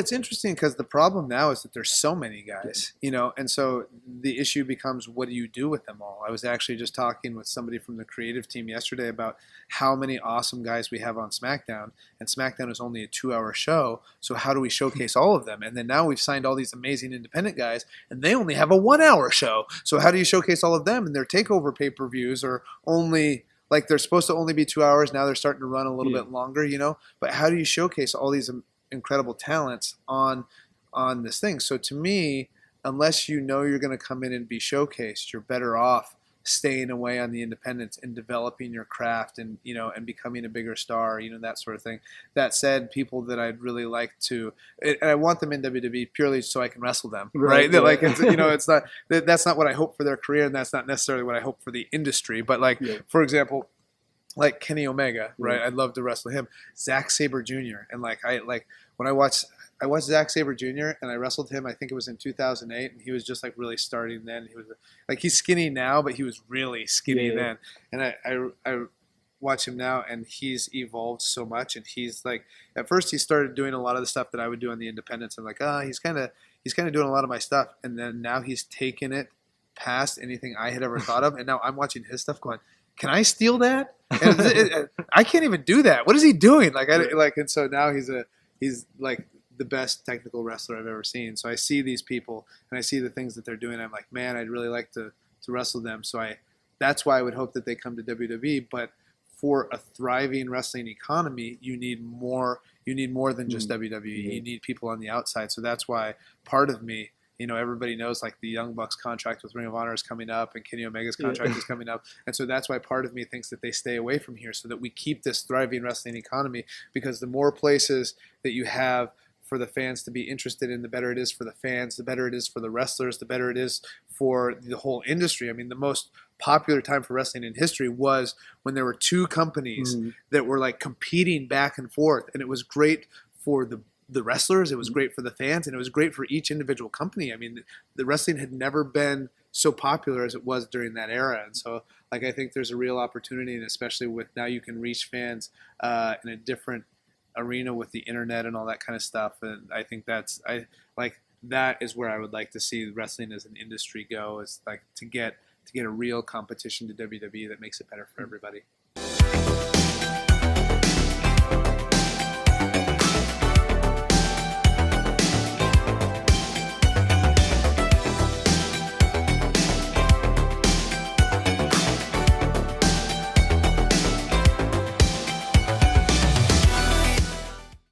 it's interesting because the problem now is that there's so many guys, and so the issue becomes, what do you do with them all? I was actually just talking with somebody from the creative team yesterday about how many awesome guys we have on SmackDown, and SmackDown is only a 2-hour show, so how do we showcase all of them? And then now we've signed all these amazing independent guys, and they only have a 1-hour show, so how do you showcase all of them? And their takeover pay-per-views are only... Like, they're supposed to only be 2 hours. Now they're starting to run a little bit longer, But how do you showcase all these incredible talents on this thing? So to me, unless you're going to come in and be showcased, you're better off staying away on the independents and developing your craft and and becoming a bigger star, that sort of thing. That said, people that I'd really like to, and I want them in WWE purely so I can wrestle them, right? Like, it's not, that's not what I hope for their career, and that's not necessarily what I hope for the industry. But for example, like Kenny Omega, right? I'd love to wrestle him. Zack Sabre Jr. And when I watched Zack Sabre Jr. and I wrestled him, I think it was in 2008, and he was just really starting then. He was he's skinny now, but he was really skinny then. And I watch him now, and he's evolved so much. And he's at first he started doing a lot of the stuff that I would do on the independents. I'm he's kind of doing a lot of my stuff. And then now he's taken it past anything I had ever thought of. And now I'm watching his stuff going, can I steal that? And I can't even do that. What is he doing? And so now he's the best technical wrestler I've ever seen. So I see these people and I see the things that they're doing. I'm like, man, I'd really like to wrestle them. So that's why I would hope that they come to WWE. But for a thriving wrestling economy, you need more than just WWE. You need people on the outside. So that's why part of me, everybody knows the Young Bucks contract with Ring of Honor is coming up and Kenny Omega's contract is coming up. And so that's why part of me thinks that they stay away from here so that we keep this thriving wrestling economy, because the more places that you have for the fans to be interested in, the better it is for the fans, the better it is for the wrestlers, the better it is for the whole industry. I mean, the most popular time for wrestling in history was when there were two companies that were competing back and forth, and it was great for the wrestlers, it was great for the fans, and it was great for each individual company. I mean, the wrestling had never been so popular as it was during that era. And so I think there's a real opportunity, and especially with now you can reach fans in a different arena with the internet and all that kind of stuff. And I think that is where I would like to see wrestling as an industry go, is to get a real competition to WWE that makes it better for everybody.